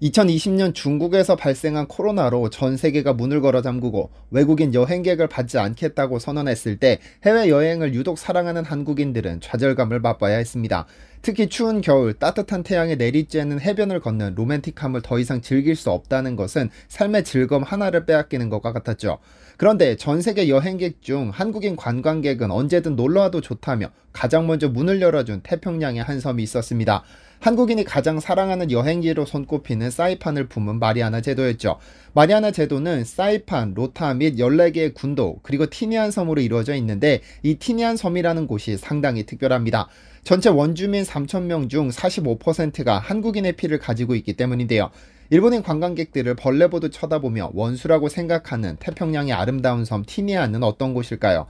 2020년 중국에서 발생한 코로나로 전 세계가 문을 걸어 잠그고 외국인 여행객을 받지 않겠다고 선언했을 때 해외여행을 유독 사랑하는 한국인들은 좌절감을 맛봐야 했습니다. 특히 추운 겨울 따뜻한 태양에 내리쬐는 해변을 걷는 로맨틱함을 더 이상 즐길 수 없다는 것은 삶의 즐거움 하나를 빼앗기는 것과 같았죠. 그런데 전 세계 여행객 중 한국인 관광객은 언제든 놀러와도 좋다며 가장 먼저 문을 열어준 태평양의 한 섬이 있었습니다. 한국인이 가장 사랑하는 여행지로 손꼽히는 사이판을 품은 마리아나 제도였죠. 마리아나 제도는 사이판, 로타 및 14개의 군도 그리고 티니안 섬으로 이루어져 있는데 이 티니안 섬이라는 곳이 상당히 특별합니다. 전체 원주민 3,000명 중 45%가 한국인의 피를 가지고 있기 때문인데요. 일본인 관광객들을 벌레 보듯 쳐다보며 원수라고 생각하는 태평양의 아름다운 섬 티니안은 어떤 곳일까요?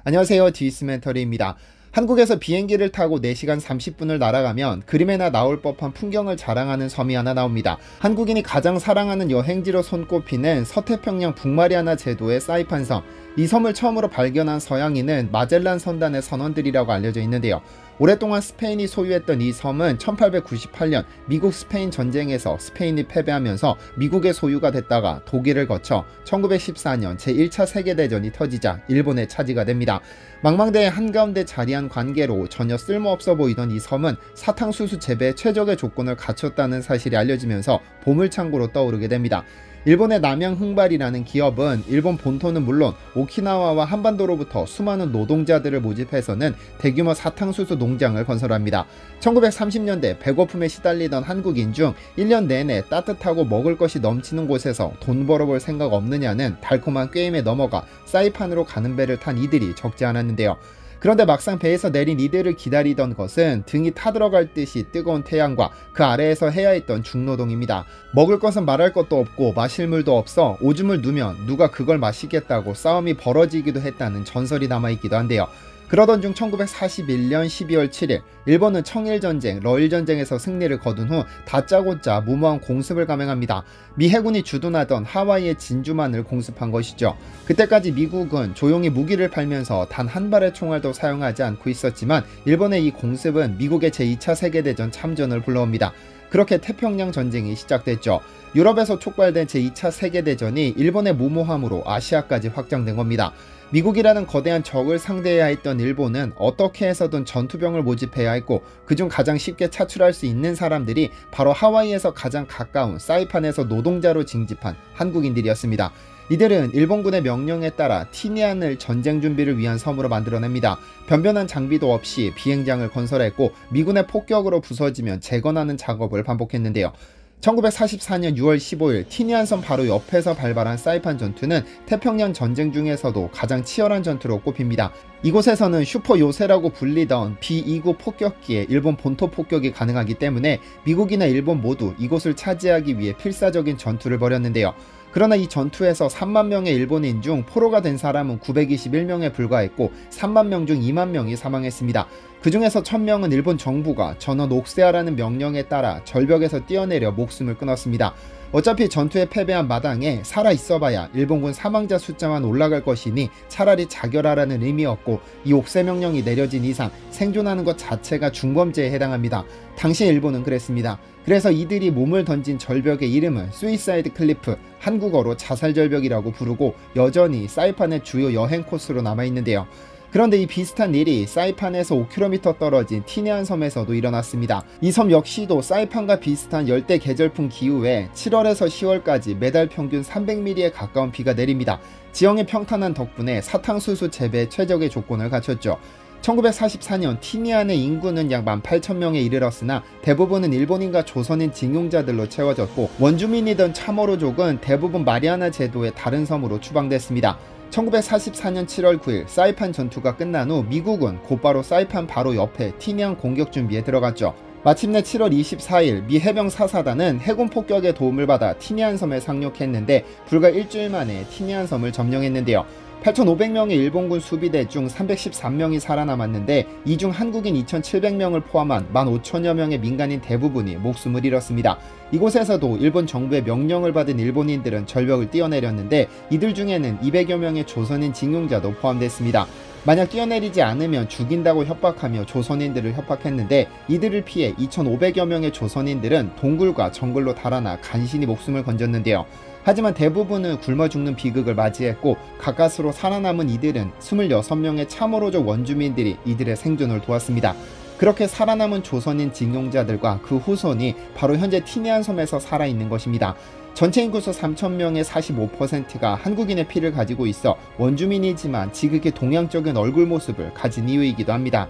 안녕하세요, 디스멘터리입니다. 한국에서 비행기를 타고 4시간 30분을 날아가면 그림에나 나올 법한 풍경을 자랑하는 섬이 하나 나옵니다. 한국인이 가장 사랑하는 여행지로 손꼽히는 서태평양 북마리아나 제도의 사이판 섬. 이 섬을 처음으로 발견한 서양인은 마젤란 선단의 선원들이라고 알려져 있는데요. 오랫동안 스페인이 소유했던 이 섬은 1898년 미국 스페인 전쟁에서 스페인이 패배하면서 미국의 소유가 됐다가 독일을 거쳐 1914년 제1차 세계대전이 터지자 일본의 차지가 됩니다. 망망대해 한가운데 자리한 관계로 전혀 쓸모없어 보이던 이 섬은 사탕수수 재배에 최적의 조건을 갖췄다는 사실이 알려지면서 보물창고로 떠오르게 됩니다. 일본의 남양흥발이라는 기업은 일본 본토는 물론 오키나와와 한반도로부터 수많은 노동자들을 모집해서는 대규모 사탕수수 농장을 건설합니다. 1930년대 배고픔에 시달리던 한국인 중 1년 내내 따뜻하고 먹을 것이 넘치는 곳에서 돈 벌어볼 생각 없느냐는 달콤한 꾀임에 넘어가 사이판으로 가는 배를 탄 이들이 적지 않았는데요. 그런데 막상 배에서 내린 이들을 기다리던 것은 등이 타들어갈 듯이 뜨거운 태양과 그 아래에서 해야 했던 중노동입니다. 먹을 것은 말할 것도 없고 마실 물도 없어 오줌을 누면 누가 그걸 마시겠다고 싸움이 벌어지기도 했다는 전설이 남아있기도 한데요. 그러던 중 1941년 12월 7일 일본은 청일전쟁, 러일전쟁에서 승리를 거둔 후 다짜고짜 무모한 공습을 감행합니다. 미 해군이 주둔하던 하와이의 진주만을 공습한 것이죠. 그때까지 미국은 조용히 무기를 팔면서 단 한 발의 총알도 사용하지 않고 있었지만 일본의 이 공습은 미국의 제2차 세계대전 참전을 불러옵니다. 그렇게 태평양 전쟁이 시작됐죠. 유럽에서 촉발된 제2차 세계대전이 일본의 무모함으로 아시아까지 확장된 겁니다. 미국이라는 거대한 적을 상대해야 했던 일본은 어떻게 해서든 전투병을 모집해야 했고 그중 가장 쉽게 차출할 수 있는 사람들이 바로 하와이에서 가장 가까운 사이판에서 노동자로 징집한 한국인들이었습니다. 이들은 일본군의 명령에 따라 티니안을 전쟁 준비를 위한 섬으로 만들어냅니다. 변변한 장비도 없이 비행장을 건설했고 미군의 폭격으로 부서지면 재건하는 작업을 반복했는데요. 1944년 6월 15일 티니안 섬 바로 옆에서 발발한 사이판 전투는 태평양 전쟁 중에서도 가장 치열한 전투로 꼽힙니다. 이곳에서는 슈퍼 요새라고 불리던 B-29 폭격기에 일본 본토 폭격이 가능하기 때문에 미국이나 일본 모두 이곳을 차지하기 위해 필사적인 전투를 벌였는데요. 그러나 이 전투에서 3만 명의 일본인 중 포로가 된 사람은 921명에 불과했고 3만 명 중 2만 명이 사망했습니다. 그 중에서 1000명은 일본 정부가 전원 옥세하라는 명령에 따라 절벽에서 뛰어내려 목숨을 끊었습니다. 어차피 전투에 패배한 마당에 살아있어봐야 일본군 사망자 숫자만 올라갈 것이니 차라리 자결하라는 의미였고 이 옥세 명령이 내려진 이상 생존하는 것 자체가 중범죄에 해당합니다. 당시 일본은 그랬습니다. 그래서 이들이 몸을 던진 절벽의 이름은 수이사이드 클리프, 한국어로 자살절벽이라고 부르고 여전히 사이판의 주요 여행 코스로 남아있는데요. 그런데 이 비슷한 일이 사이판에서 5km 떨어진 티니안 섬에서도 일어났습니다. 이 섬 역시도 사이판과 비슷한 열대 계절풍 기후에 7월에서 10월까지 매달 평균 300mm에 가까운 비가 내립니다. 지형이 평탄한 덕분에 사탕수수 재배에 최적의 조건을 갖췄죠. 1944년 티니안의 인구는 약 18,000명에 이르렀으나 대부분은 일본인과 조선인 징용자들로 채워졌고 원주민이던 차모로족은 대부분 마리아나 제도의 다른 섬으로 추방됐습니다. 1944년 7월 9일 사이판 전투가 끝난 후 미국은 곧바로 사이판 바로 옆에 티니안 공격 준비에 들어갔죠. 마침내 7월 24일 미 해병 사사단은 해군 폭격의 도움을 받아 티니안 섬에 상륙했는데 불과 일주일 만에 티니안 섬을 점령했는데요. 8,500명의 일본군 수비대 중 313명이 살아남았는데 이 중 한국인 2,700명을 포함한 15,000여 명의 민간인 대부분이 목숨을 잃었습니다. 이곳에서도 일본 정부의 명령을 받은 일본인들은 절벽을 뛰어내렸는데 이들 중에는 200여 명의 조선인 징용자도 포함됐습니다. 만약 뛰어내리지 않으면 죽인다고 협박하며 조선인들을 협박했는데, 이들을 피해 2,500여 명의 조선인들은 동굴과 정글로 달아나 간신히 목숨을 건졌는데요. 하지만 대부분은 굶어 죽는 비극을 맞이했고, 가까스로 살아남은 이들은 26명의 차모로족 원주민들이 이들의 생존을 도왔습니다. 그렇게 살아남은 조선인 징용자들과 그 후손이 바로 현재 티니안 섬에서 살아있는 것입니다. 전체 인구수 3,000명의 45%가 한국인의 피를 가지고 있어 원주민이지만 지극히 동양적인 얼굴 모습을 가진 이유이기도 합니다.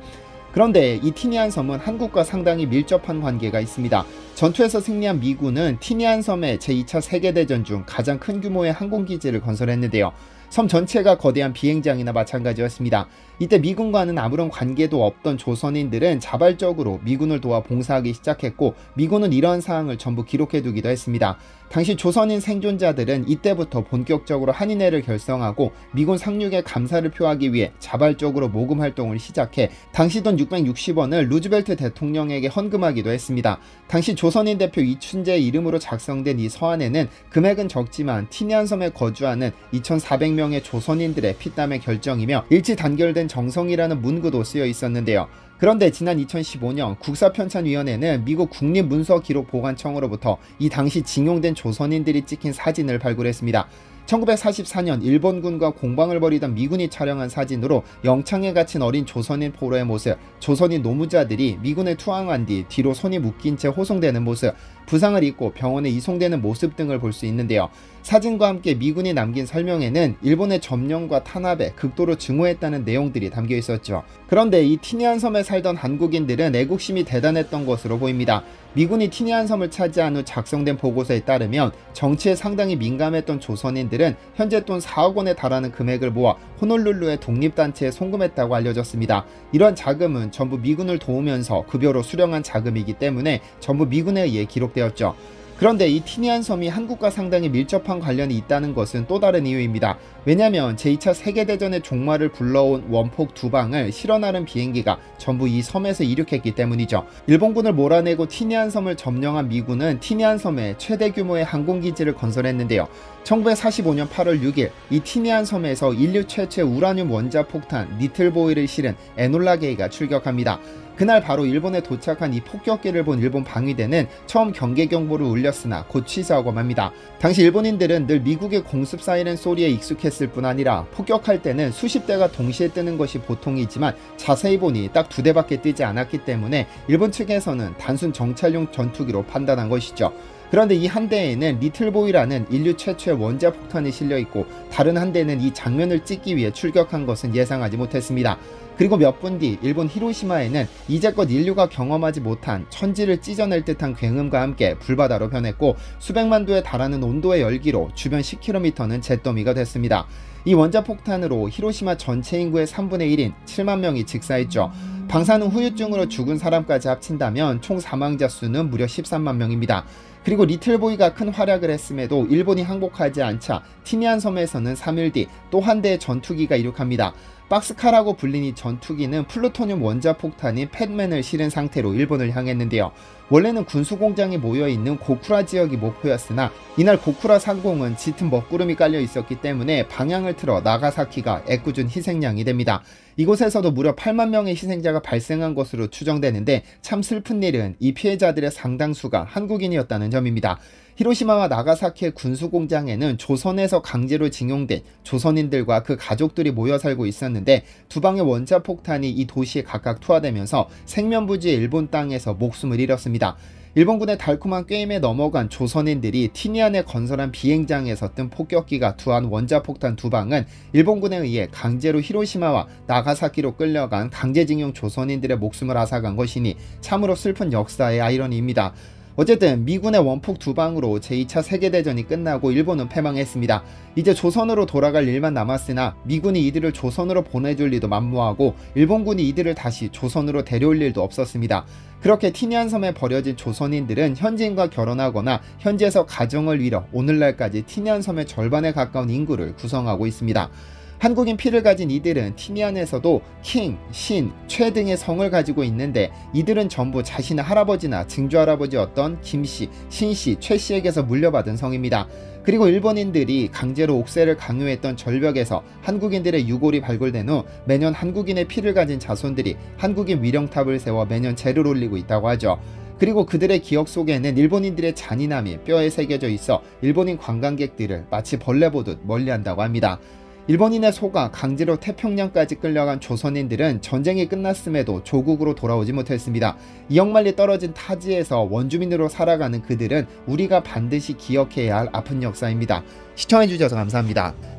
그런데 이 티니안 섬은 한국과 상당히 밀접한 관계가 있습니다. 전투에서 승리한 미군은 티니안 섬에 제2차 세계대전 중 가장 큰 규모의 항공기지를 건설했는데요. 섬 전체가 거대한 비행장이나 마찬가지였습니다. 이때 미군과는 아무런 관계도 없던 조선인들은 자발적으로 미군을 도와 봉사하기 시작했고, 미군은 이러한 사항을 전부 기록해두기도 했습니다. 당시 조선인 생존자들은 이때부터 본격적으로 한인회를 결성하고 미군 상륙에 감사를 표하기 위해 자발적으로 모금 활동을 시작해 당시 돈 660원을 루즈벨트 대통령에게 헌금하기도 했습니다. 당시 조선인 대표 이춘재의 이름으로 작성된 이 서한에는 금액은 적지만 티니안 섬에 거주하는 2,400명의 조선인들의 피땀의 결정이며 일치 단결된 정성이라는 문구도 쓰여 있었는데요. 그런데 지난 2015년 국사편찬위원회는 미국 국립문서기록보관청으로부터 이 당시 징용된 조선인들이 찍힌 사진을 발굴했습니다. 1944년 일본군과 공방을 벌이던 미군이 촬영한 사진으로 영창에 갇힌 어린 조선인 포로의 모습, 조선인 노무자들이 미군에 투항한 뒤 뒤로 손이 묶인 채 호송되는 모습, 부상을 입고 병원에 이송되는 모습 등을 볼 수 있는데요. 사진과 함께 미군이 남긴 설명에는 일본의 점령과 탄압에 극도로 증오했다는 내용들이 담겨 있었죠. 그런데 이 티니안 섬에 살던 한국인들은 애국심이 대단했던 것으로 보입니다. 미군이 티니안 섬을 차지한 후 작성된 보고서에 따르면 정치에 상당히 민감했던 조선인들은 현재 돈 4억 원에 달하는 금액을 모아 호놀룰루의 독립단체에 송금했다고 알려졌습니다. 이러한 자금은 전부 미군을 도우면서 급여로 수령한 자금이기 때문에 전부 미군에 의해 기록되었죠. 그런데 이 티니안 섬이 한국과 상당히 밀접한 관련이 있다는 것은 또 다른 이유입니다. 왜냐하면 제2차 세계대전의 종말을 불러온 원폭 두 방을 실어나른 비행기가 전부 이 섬에서 이륙했기 때문이죠. 일본군을 몰아내고 티니안 섬을 점령한 미군은 티니안 섬에 최대 규모의 항공기지를 건설했는데요. 1945년 8월 6일 이 티니안 섬에서 인류 최초의 우라늄 원자폭탄 니틀보이를 실은 에놀라게이가 출격합니다. 그날 바로 일본에 도착한 이 폭격기를 본 일본 방위대는 처음 경계 경보를 울렸으나 곧 취소하고 맙니다. 당시 일본인들은 늘 미국의 공습 사이렌 소리에 익숙했을 뿐 아니라 폭격할 때는 수십 대가 동시에 뜨는 것이 보통이지만 자세히 보니 딱 2대밖에 뜨지 않았기 때문에 일본 측에서는 단순 정찰용 전투기로 판단한 것이죠. 그런데 이 한 대에는 리틀보이라는 인류 최초의 원자폭탄이 실려있고, 다른 한 대는 이 장면을 찍기 위해 출격한 것은 예상하지 못했습니다. 그리고 몇 분 뒤 일본 히로시마에는 이제껏 인류가 경험하지 못한 천지를 찢어낼 듯한 굉음과 함께 불바다로 변했고, 수백만 도에 달하는 온도의 열기로 주변 10km는 잿더미가 됐습니다. 이 원자폭탄으로 히로시마 전체 인구의 3분의 1인 7만 명이 직사했죠. 방사능 후유증으로 죽은 사람까지 합친다면 총 사망자 수는 무려 13만 명입니다. 그리고 리틀보이가 큰 활약을 했음에도 일본이 항복하지 않자 티니안 섬에서는 3일 뒤 또 한 대의 전투기가 이륙합니다. 박스카라고 불린 이 전투기는 플루토늄 원자폭탄인 팻맨을 실은 상태로 일본을 향했는데요. 원래는 군수공장이 모여있는 고쿠라 지역이 목표였으나 이날 고쿠라 상공은 짙은 먹구름이 깔려 있었기 때문에 방향을 틀어 나가사키가 애꿎은 희생양이 됩니다. 이곳에서도 무려 8만 명의 희생자가 발생한 것으로 추정되는데, 참 슬픈 일은 이 피해자들의 상당수가 한국인이었다는 점입니다. 히로시마와 나가사키의 군수공장에는 조선에서 강제로 징용된 조선인들과 그 가족들이 모여 살고 있었는데, 두 방의 원자폭탄이 이 도시에 각각 투하되면서 생면부지의 일본 땅에서 목숨을 잃었습니다. 일본군의 달콤한 게임에 넘어간 조선인들이 티니안에 건설한 비행장에서 뜬 폭격기가 투한 원자폭탄 두 방은 일본군에 의해 강제로 히로시마와 나가사키로 끌려간 강제징용 조선인들의 목숨을 앗아간 것이니 참으로 슬픈 역사의 아이러니입니다. 어쨌든 미군의 원폭 두 방으로 제2차 세계대전이 끝나고 일본은 패망했습니다. 이제 조선으로 돌아갈 일만 남았으나 미군이 이들을 조선으로 보내줄 리도 만무하고 일본군이 이들을 다시 조선으로 데려올 일도 없었습니다. 그렇게 티니안 섬에 버려진 조선인들은 현지인과 결혼하거나 현지에서 가정을 이뤄 오늘날까지 티니안 섬의 절반에 가까운 인구를 구성하고 있습니다. 한국인 피를 가진 이들은 티니안에서도 킹, 신, 최 등의 성을 가지고 있는데 이들은 전부 자신의 할아버지나 증조할아버지였던 김씨, 신씨, 최씨에게서 물려받은 성입니다. 그리고 일본인들이 강제로 옥새를 강요했던 절벽에서 한국인들의 유골이 발굴된 후 매년 한국인의 피를 가진 자손들이 한국인 위령탑을 세워 매년 제를 올리고 있다고 하죠. 그리고 그들의 기억 속에는 일본인들의 잔인함이 뼈에 새겨져 있어 일본인 관광객들을 마치 벌레 보듯 멀리한다고 합니다. 일본인의 소가 강제로 태평양까지 끌려간 조선인들은 전쟁이 끝났음에도 조국으로 돌아오지 못했습니다. 2억 마리 떨어진 타지에서 원주민으로 살아가는 그들은 우리가 반드시 기억해야 할 아픈 역사입니다. 시청해주셔서 감사합니다.